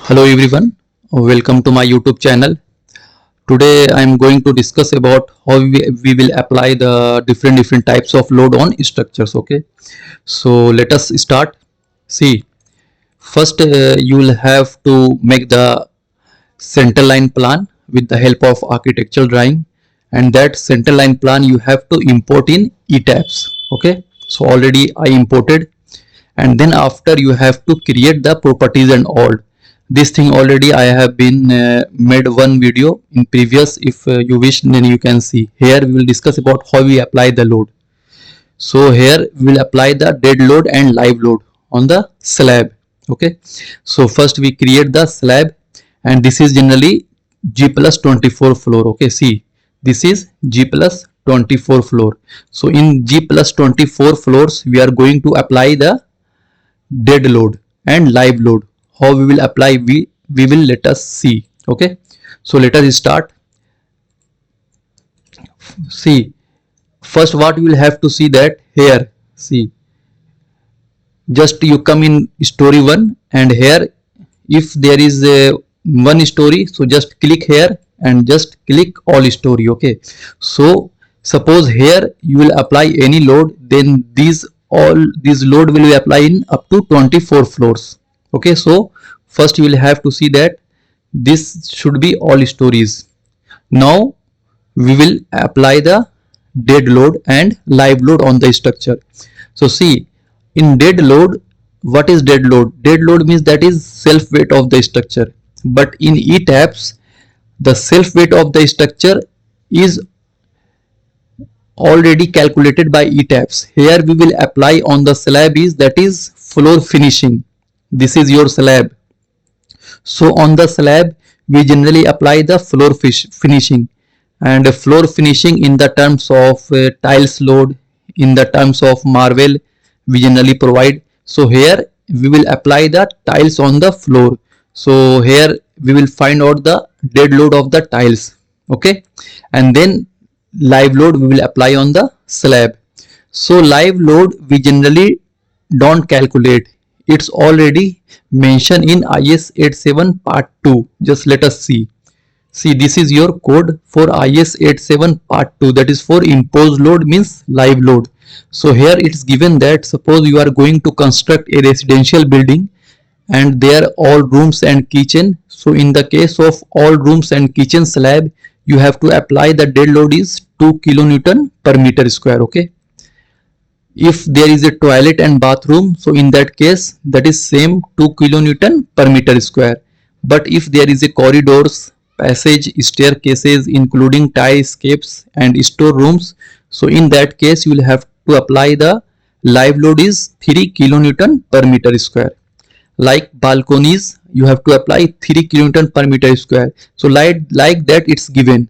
Hello everyone, welcome to my YouTube channel. Today I am going to discuss about how we will apply the different types of load on structures. Okay, so let us start. See, first you will have to make the center line plan with the help of architectural drawing, and that center line plan you have to import in ETABS. Okay, so already I imported, and then after you have to create the properties and all. This thing already I have been made one video in previous. If you wish, then you can see. Here we will discuss about how we apply the load. So here we will apply the dead load and live load on the slab. Okay, so first we create the slab, and this is generally G plus 24 floor. Okay, see, this is G plus 24 floor. So in G plus 24 floors we are going to apply the dead load and live load. How we will apply, we will let us see. Okay, so let us start. See, first what you will have to see, that here, see, just you come in story 1, and here if there is a one story, so just click here and just click all story. Okay, so suppose here you will apply any load, then these load will be applied in up to 24 floors. Okay, so first you will have to see that this should be all stories. Now we will apply the dead load and live load on the structure. So see, in dead load, what is dead load? Dead load means that is self weight of the structure. But in ETABS, the self weight of the structure is already calculated by ETABS. Here we will apply on the slab is, that is floor finishing. This is your slab. So on the slab we generally apply the floor finishing, and floor finishing in the terms of tiles load, in the terms of marble we generally provide. So here we will apply the tiles on the floor. So here we will find out the dead load of the tiles. Okay, and then live load we will apply on the slab. So live load we generally don't calculate, it's already mentioned in IS 87 part 2. Just let us see. See, this is your code for IS 87 part 2, that is for imposed load means live load. So here it's given that suppose you are going to construct a residential building and there all rooms and kitchen. So in the case of all rooms and kitchen slab, you have to apply the dead load is 2 kilonewton per meter square. Okay, if there is a toilet and bathroom, so in that case that is same 2 kilonewton per meter square. But if there is a corridors, passage, staircases including tie escapes and store rooms, so in that case you will have to apply the live load is 3 kilonewton per meter square. Like balconies, you have to apply 3 kilonewton per meter square. So like that it's given.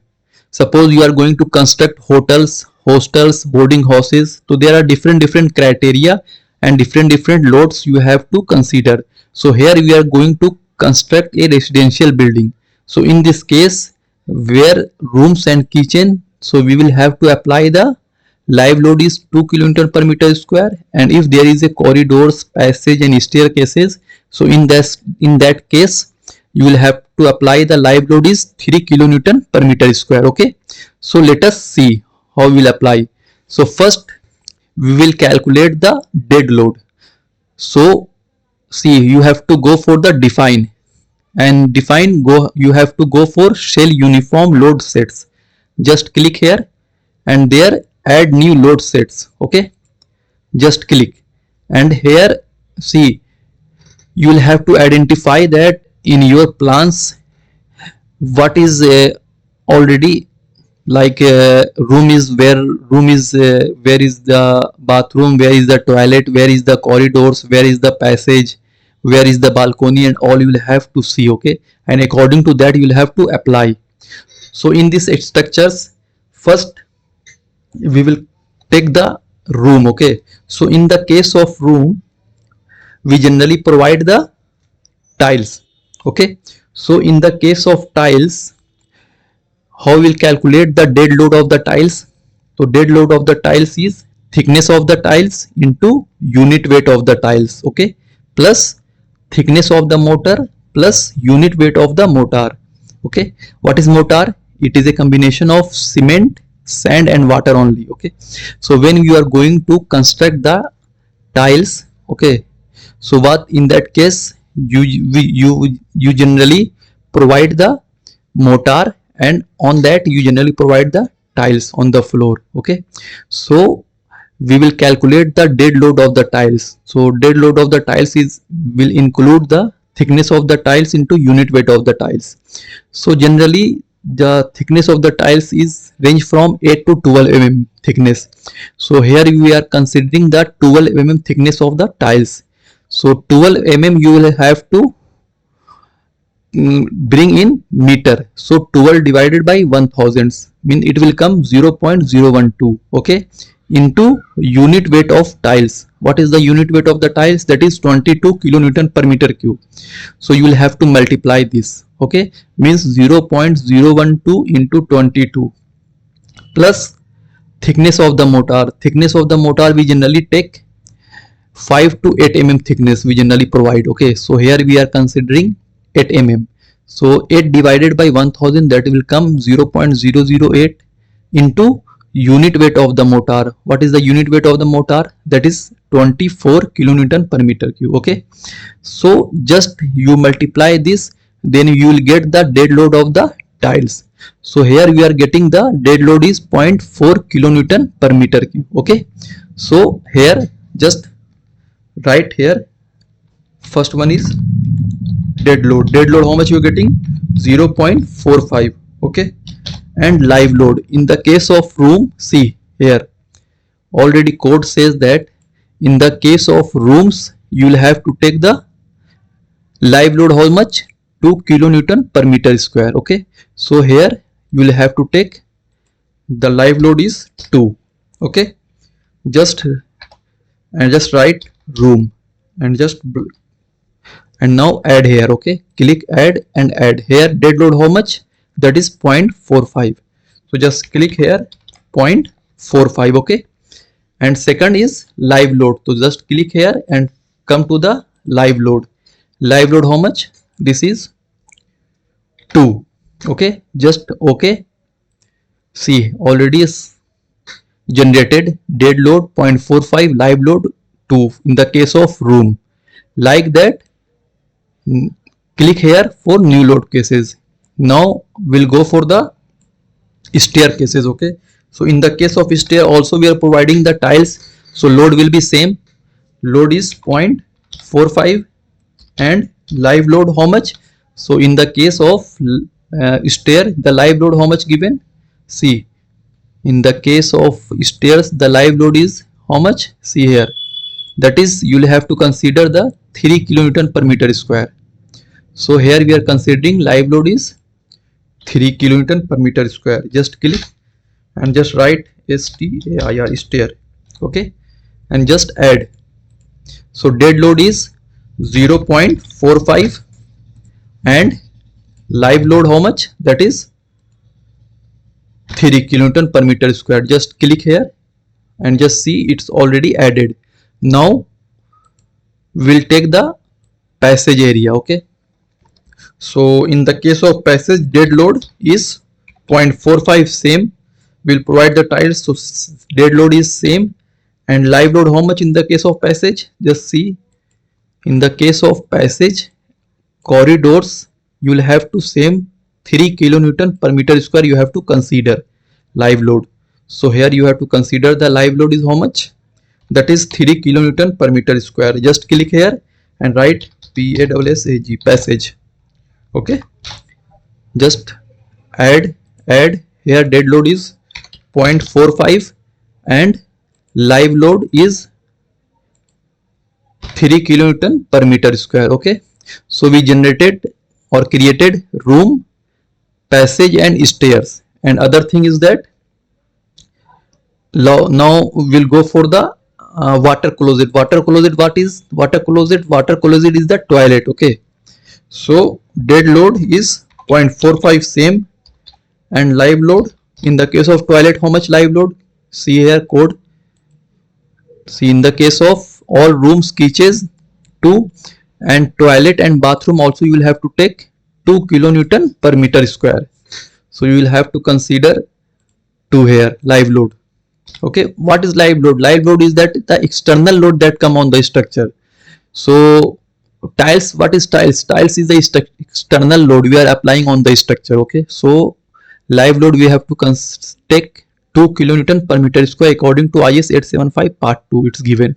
Suppose you are going to construct hotels, hostels, boarding houses, so there are different criteria and different loads you have to consider. So here we are going to construct a residential building. So in this case where rooms and kitchen, so we will have to apply the live load is 2 kilonewton per meter square, and if there is a corridors, passage and staircases, so in that case you will have to apply the live load is 3 kilonewton per meter square. Okay, so let us see how we will apply. So first we will calculate the dead load. So see, you have to go for the define, and define you have to go for shell uniform load sets. Just click here and there add new load sets. Okay, just click, and here see, you will have to identify that in your plans what is already, like room is where is the bathroom, where is the toilet, where is the corridors, where is the passage, where is the balcony, and all you will have to see. Okay, and according to that you will have to apply. So in these structures, first we will take the room. Okay, so in the case of room we generally provide the tiles. Okay, so in the case of tiles, how we will calculate the dead load of the tiles? So dead load of the tiles is thickness of the tiles into unit weight of the tiles. Okay, plus thickness of the mortar plus unit weight of the mortar. Okay, what is mortar? It is a combination of cement, sand and water only. Okay, so when you are going to construct the tiles, okay, so what in that case you generally provide the mortar, and on that you generally provide the tiles on the floor. Okay, so we will calculate the dead load of the tiles. So dead load of the tiles is will include the thickness of the tiles into unit weight of the tiles. So generally the thickness of the tiles is range from 8 to 12 mm thickness. So here we are considering the 12 mm thickness of the tiles. So 12 mm you will have to bring in meter. So 12 divided by 1000 mean it will come 0.012. Okay, into unit weight of tiles. What is the unit weight of the tiles? That is 22 kilonewton per meter cube. So you will have to multiply this. Okay, means 0.012 into 22 plus thickness of the mortar. Thickness of the mortar we generally take 5 to 8 mm thickness we generally provide. Okay, so here we are considering 8 mm. So 8 divided by 1000, that will come 0.008 into unit weight of the mortar. What is the unit weight of the mortar? That is 24 kilonewton per meter cube. Okay, so just you multiply this, then you will get the dead load of the tiles. So here we are getting the dead load is 0.4 kilonewton per meter cube. Okay, so here just write here, first one is dead load. Dead load how much you are getting? 0.45. okay, and live load in the case of room, see here already code says that in the case of rooms you will have to take the live load how much? 2 kilonewton per meter square. Okay, so here you will have to take the live load is 2. Okay, just write room and and now add here. Okay, click add and add here dead load how much? That is 0.45. so just click here 0.45. okay, and second is live load. So just click here and come to the live load. Live load how much? This is 2. okay, just okay, see already is generated dead load 0.45, live load 2 in the case of room. Like that, click here for new load cases. Now we'll go for the staircases. Okay, so in the case of stair also we are providing the tiles, so load will be same. Load is 0.45 and live load how much? So in the case of stair, the live load how much given? See, in the case of stairs the live load is how much? See here, that is you will have to consider the 3 kilonewton per meter square. So here we are considering live load is 3 kilonewton per meter square. Just click and just write STAIR stair. Okay, and just add. So dead load is 0.45 and live load how much? That is 3 kilonewton per meter square. Just click here and just see it's already added. Now we'll take the passage area. Okay, so in the case of passage dead load is 0.45 same, we'll provide the tiles, so dead load is same. And live load how much in the case of passage? Just see, in the case of passage corridors you will have to same 3 kilonewton per meter square you have to consider live load. So here you have to consider the live load is how much? That is 3 kilonewton per meter square. Just click here and write PASSAG passage. Okay, just add here dead load is 0.45 and live load is 3 kilonewton per meter square. Okay, so we generated or created room, passage and stairs. And other thing is that now we'll go for the water closet. Water closet, what is water closet? Water closet is the toilet. Okay, so dead load is 0.45 same and live load in the case of toilet how much live load? See here code. See, in the case of all rooms, kitchens 2 and toilet and bathroom also you will have to take 2 kilonewton per meter square. So you will have to consider 2 here live load. Okay, what is live load? Live load is that the external load that come on the structure. So tiles, what is tiles? Tiles is the external load we are applying on the structure. Okay, so live load we have to take 2 kilonewton per meter square according to IS 875 part 2 it's given.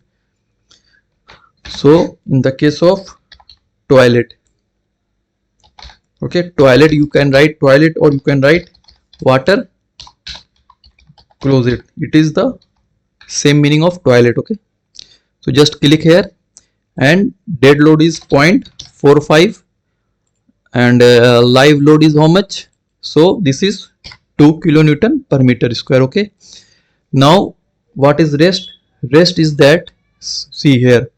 So in the case of toilet, okay, toilet you can write toilet or you can write water closet. It is the same meaning of toilet. Okay, so just click here and dead load is 0.45 and live load is how much? So this is 2 kilonewton per meter square. Okay, now what is rest? Rest is that, see here,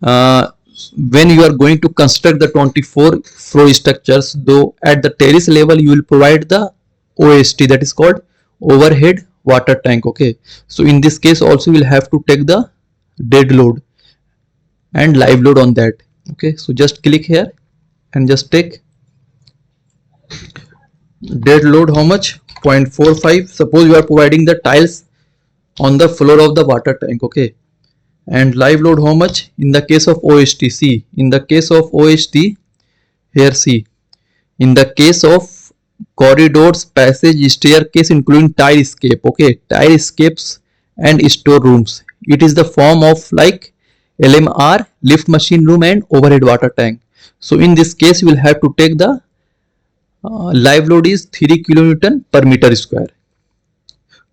when you are going to construct the 24 floor structures, though at the terrace level you will provide the OST, that is called overhead water tank. Okay, so in this case also you will have to take the dead load and live load on that. Okay, so just click here and just take dead load how much? 0.45. suppose you are providing the tiles on the floor of the water tank. Okay, and live load how much? In the case of OST, see, in the case of OST here, see, in the case of corridors, passage, staircase including tile escape. Okay, tile escapes and store rooms, it is the form of like LMR, lift machine room and overhead water tank. So in this case you will have to take the live load is 3 kilonewton per meter square.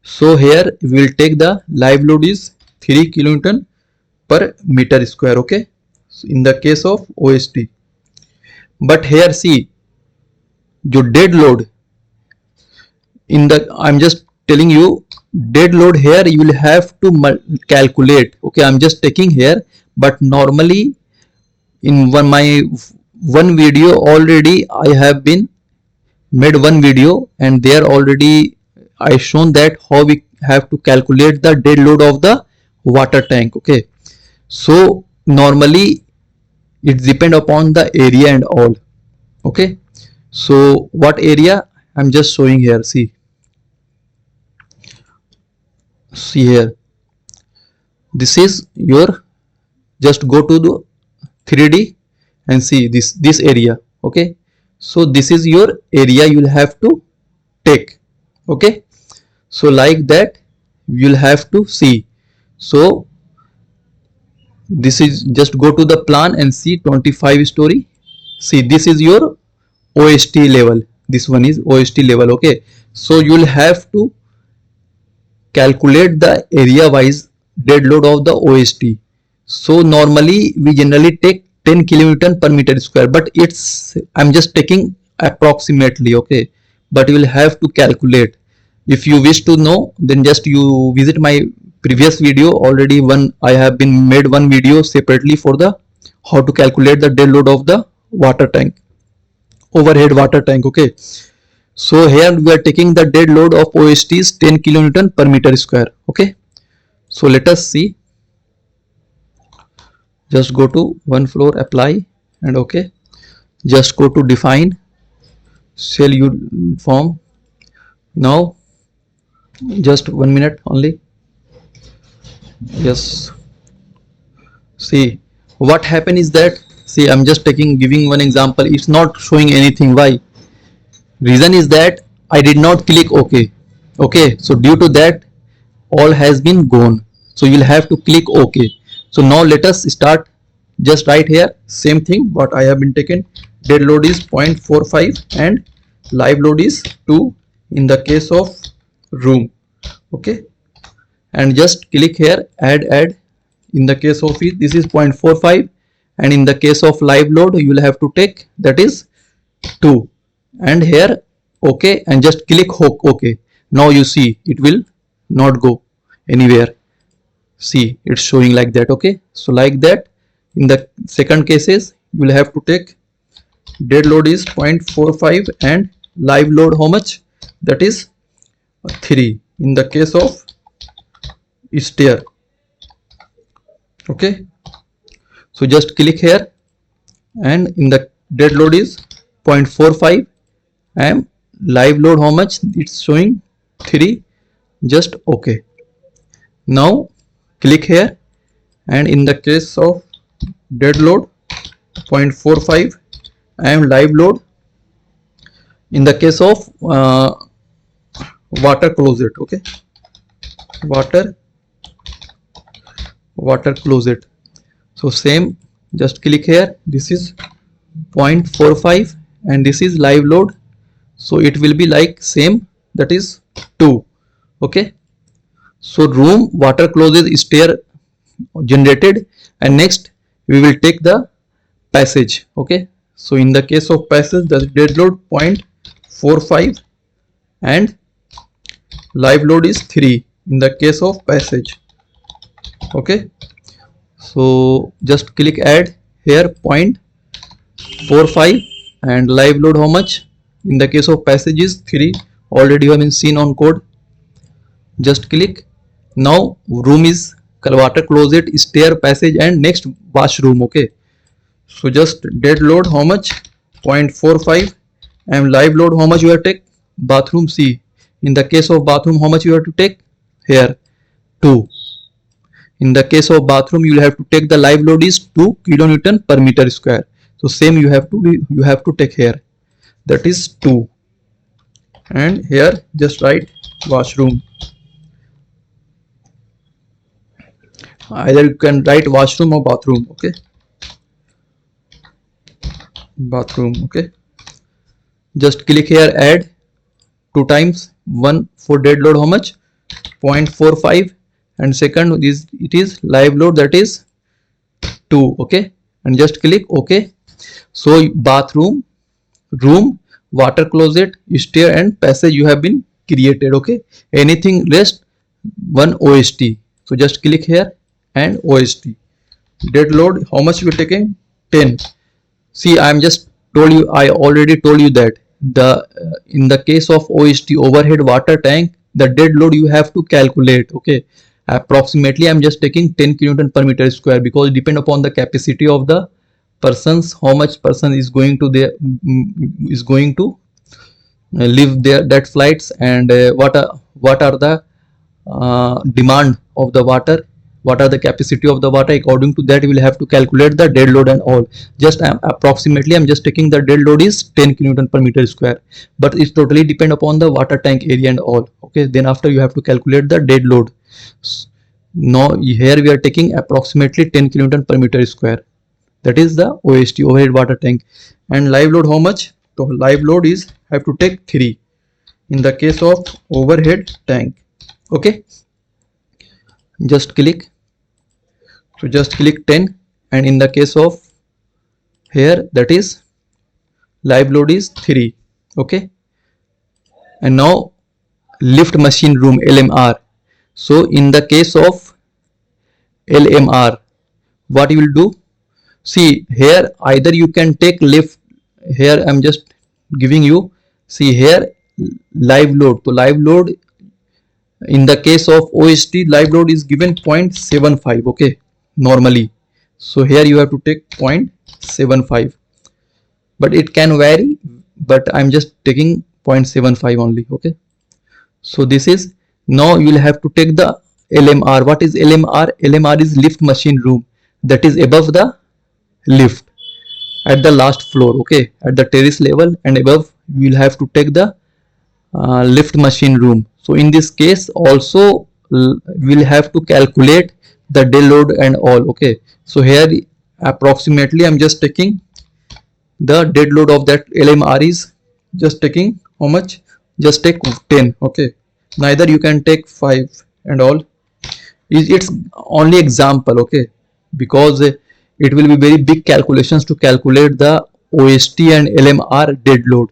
So here we will take the live load is 3 kilonewton per meter square. Okay, so in the case of OST, but here see your dead load in the, I'm just telling you dead load here you will have to calculate. Okay, I'm just taking here, but normally in my one video already I have been made one video and there already I shown that how we have to calculate the dead load of the water tank. Okay, so normally it depend upon the area and all. Okay, so what area I'm just showing here, see here, this is your, just go to the 3D and see this area. Okay, so this is your area you will have to take. Okay, so like that you'll have to see. So this is, just go to the plan and see 25 story. See, this is your OST level, this one is OST level. Okay, so you'll have to calculate the area wise dead load of the OST. So normally we generally take 10 kilonewton per meter square, but it's, I'm just taking approximately. Okay, but you will have to calculate. If you wish to know, then just you visit my previous video. Already one I have been made one video separately for the how to calculate the dead load of the water tank, overhead water tank. Okay, so here we are taking the dead load of OST is 10 kilonewton per meter square. Okay, so let us see. Just go to one floor, apply, and okay, just go to define cell form. Now just 1 minute only. Yes, see what happened is that, see, I'm just giving one example, it's not showing anything. Why? Reason is that I did not click OK. Okay, so due to that all has been gone, so you'll have to click OK. So now let us start. Just right here same thing what I have been taken, dead load is 0.45 and live load is 2 in the case of room. Okay, and just click here, add in the case of it this is 0.45 and in the case of live load you will have to take that is 2 and here OK, and just click OK. Now you see it will not go anywhere. See, it's showing like that. Okay, so like that in the second cases you will have to take dead load is 0.45 and live load how much? That is 3 in the case of stair. Okay, So just click here, and in the dead load is 0.45 and live load how much it's showing 3. Just okay. Now click here, and in the case of dead load 0.45 and live load, in the case of water closet, okay, water closet. So same, just click here, this is 0.45 and this is live load, so it will be like same, that is 2. Okay, so room water closet stair generated, and next we will take the passage. Okay, so in the case of passage, the dead load 0.45 and live load is 3 in the case of passage. Okay, so just click add here 0.45 and live load how much in the case of passage is 3. Already you have been seen on code. Just click. Now room is water closet, stair, passage, and next washroom. Okay, so just dead load how much 0.45 and live load how much you have to take bathroom. See, in the case of bathroom how much you have to take here 2. In the case of bathroom you will have to take the live load is 2 kilonewton per meter square. So same you have to take here, that is 2, and here just write washroom. Either you can write washroom or bathroom. Okay, bathroom. Okay, just click here add 2 times, 1 for dead load how much 0.45 and second is it is live load, that is 2. Okay, and just click OK. So bathroom, room, water closet, stair and passage you have been created. Okay, anything rest 1 OST. So just click here and OST. Dead load how much you are taking 10. See, I am just told you, I already told you that the in the case of OST, overhead water tank, the dead load you have to calculate. Okay, approximately I am just taking 10 kilonewton per meter square, because it depend upon the capacity of the persons, how much person is going to live there, that flights, and what are the demand of the water, what are the capacity of the water. According to that we will have to calculate the dead load and all. Just approximately I'm just taking the dead load is 10 kilonewton per meter square, but it totally depend upon the water tank area and all. Okay, then after you have to calculate the dead load. Now here we are taking approximately 10 kilonewton per meter square, that is the OST, overhead water tank. And live load how much? So live load is have to take 3 in the case of overhead tank. Okay, just click. So just click 10, and in the case of here, that is live load is 3. Okay, and now lift machine room, LMR. So in the case of LMR, what you will do? See here, either you can take lift. Here I'm just giving you, see here live load. So live load in the case of OST, live load is given 0.75. Okay, normally. So here you have to take 0.75, but it can vary, but I'm just taking 0.75 only. Okay, so this is, now you will have to take the LMR. What is LMR? LMR is lift machine room, that is above the lift at the last floor. Okay, at the terrace level and above you will have to take the lift machine room. So in this case also we'll have to calculate the dead load and all. Okay, so here approximately I'm just taking the dead load of that LMR is just taking how much, just take 10. Okay, neither you can take 5 and all. It's only example. Okay, because it will be very big calculations to calculate the OST and LMR dead load.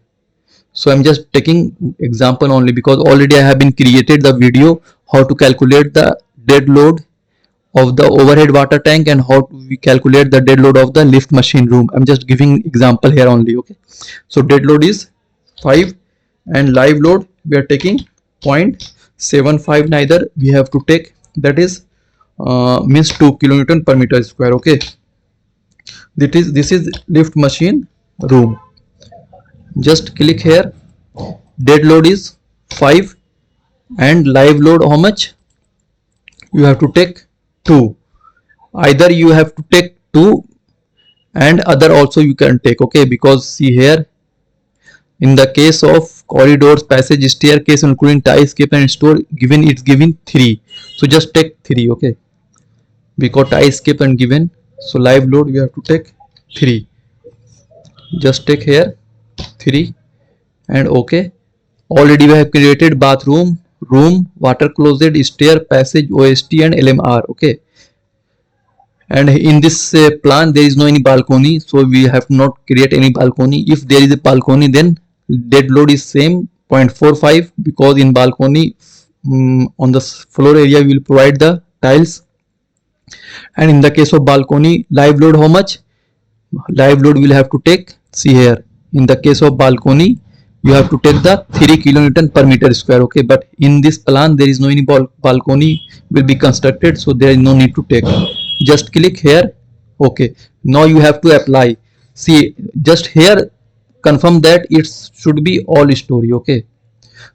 So I'm just taking example only, because already I have been created the video how to calculate the dead load of the overhead water tank and how we calculate the dead load of the lift machine room. I'm just giving example here only. Okay, so dead load is 5 and live load we are taking 0.75. neither we have to take, that is means 2 kilonewton per meter square. Okay, This is lift machine room. Just click here. Dead load is 5 and live load how much? You have to take 2. Either you have to take 2 and other also you can take, okay, because see here, in the case of corridors, passage, staircase including tie escape and store, given it's given 3, so just take 3, okay, because tie escape and given, so live load you have to take 3. Just take here 3 and okay. Already we have created bathroom, room, water closet, stair, passage, OST and LMR, okay. And in this plan there is no any balcony, so we have not create any balcony. If there is a balcony, then dead load is same 0.45, because in balcony on the floor area we will provide the tiles. And in the case of balcony, live load how much? Live load will have to take, see here, in the case of balcony you have to take the 3 kilonewton per meter square, okay. But in this plan there is no any balcony will be constructed, so there is no need to take. Just click here, okay. Now you have to apply. See, just here confirm that it should be all story, okay.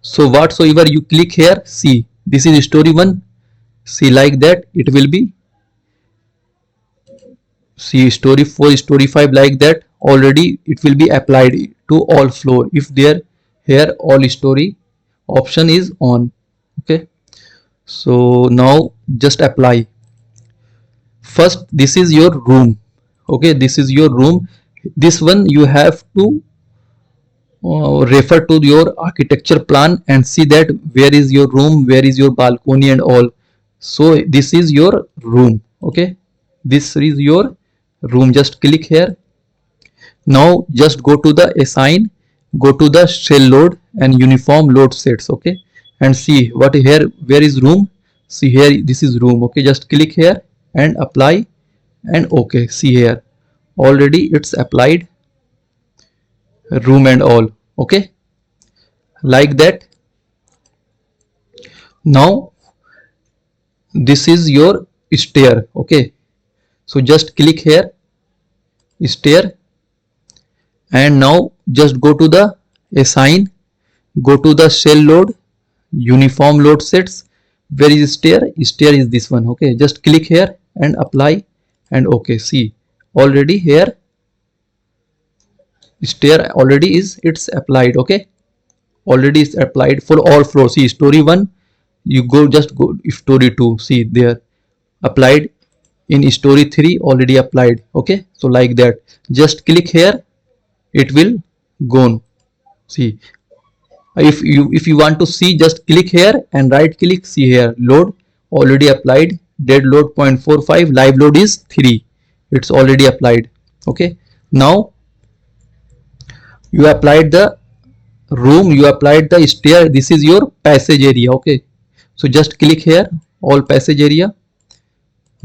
So whatsoever you click here, see, this is story 1, see, like that it will be, see, story 4, story 5, like that already it will be applied to all floor if there here all story option is on, okay. So now just apply. First, this is your room, okay, this is your room. This one you have to refer to your architecture plan and see that where is your room, where is your balcony and all. So this is your room, okay, this is your room. Just click here. Now just go to the assign, go to the shell load and uniform load sets, okay, and see what here, where is room, see here, this is room, okay. Just click here and apply and okay. See here already it's applied, room and all, okay, like that. Now this is your stair, okay. So just click here, stair, and now just go to the assign, go to the shell load, uniform load sets. Where is stair? Stair is this one, okay. Just click here and apply and okay. See already here stair already is it's applied, okay, already is applied for all floors. See story 1, you go, just go story 2, see there applied, in story 3 already applied, okay. So like that, just click here, it will go. See, if you want to see, just click here and right click, see here load already applied, dead load 0.45, live load is 3, it's already applied, okay. Now you applied the room, you applied the stair, this is your passage area, okay. So just click here, all passage area,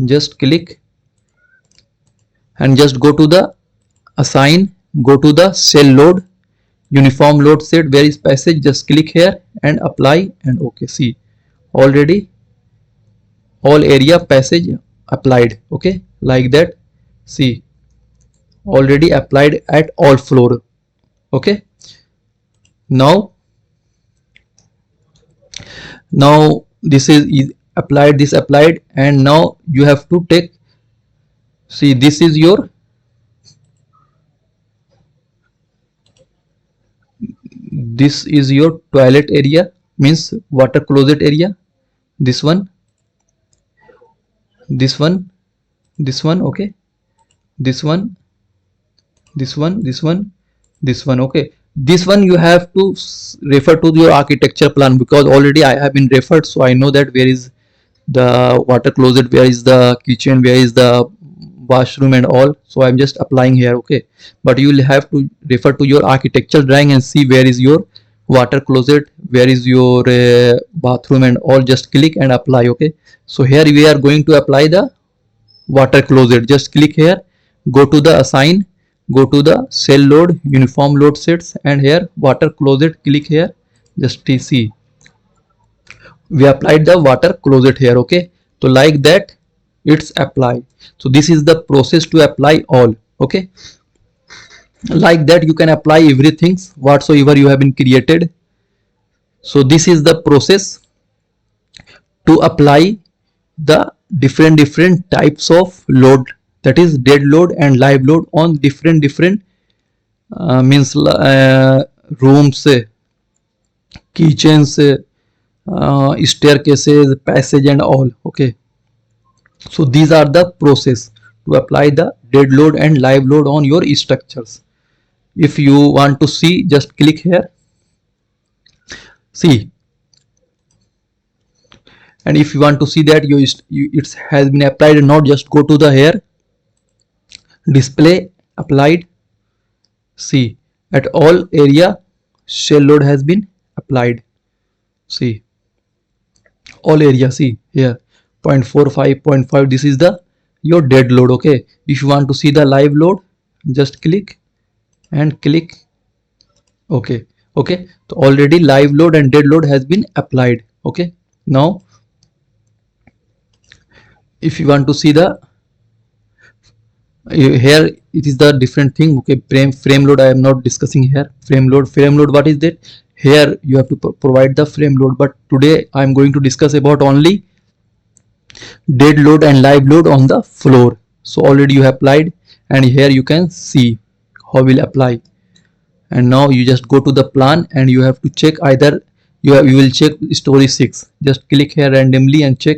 just click and just go to the assign, go to the shell load, uniform load set, where is passage, just click here and apply and okay. See already all area passage applied, okay, like that. See already applied at all floor, okay. Now this is applied, this applied, and now you have to take, see this is your, this is your toilet area, means water closet area, this one, this one, this one, okay, this one, this one, this one, this one, okay. This one you have to refer to your architecture plan, because already I have been referred, so I know that where is the water closet, where is the kitchen, where is the washroom and all. So I'm just applying here, okay. But you will have to refer to your architectural drawing and see where is your water closet, where is your bathroom and all. Just click and apply, okay. So here we are going to apply the water closet. Just click here, go to the assign, go to the shell load, uniform load sets, and here water closet, click here. Just see we applied the water closet here, okay. So like that it's applied. So this is the process to apply all. Okay, like that you can apply everything whatsoever you have been created. So this is the process to apply the different types of load, that is dead load and live load on different means rooms, kitchens, staircases, passage and all. Okay, so these are the process to apply the dead load and live load on your structures. If you want to see, just click here, see. And if you want to see that it has been applied or not, just go to the here display applied, see, at all area shell load has been applied. See, all area, see here 0.45, 0.5, this is the your dead load. Okay, if you want to see the live load, just click and click. Okay, okay, so already live load and dead load has been applied. Okay, now if you want to see the here, it is the different thing. Okay, frame load I am not discussing here. Frame load, what is that? Here you have to provide the frame load, but today I am going to discuss about only dead load and live load on the floor. So already you have applied, and here you can see how will apply. And now you just go to the plan and you have to check either you will check story 6. Just click here randomly and check.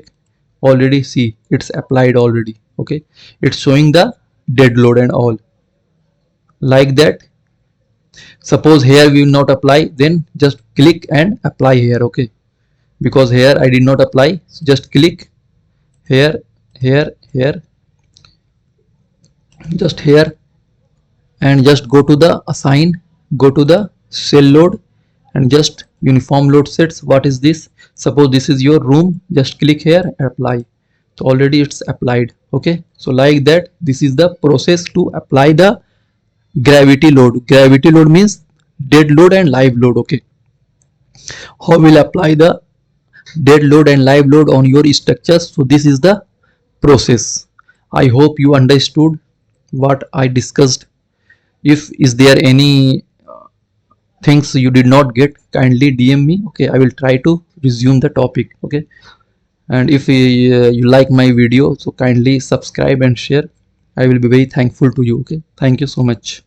Already see it's applied already. Okay, it's showing the dead load and all, like that. Suppose here we will not apply, then just click and apply here. Okay, because here I did not apply, so just click here, here, just here, and just go to the assign, go to the shell load and just uniform load sets. What is this? Suppose this is your room, just click here and apply. So already it's applied. Okay, so like that, this is the process to apply the gravity load. Gravity load means dead load and live load. Okay, how will apply the dead load and live load on your structures? So this is the process. I hope you understood what I discussed. If is there any things you did not get, kindly DM me. Okay, I will try to resume the topic. Okay, and if you like my video, so kindly subscribe and share. I will be very thankful to you. Okay, thank you so much.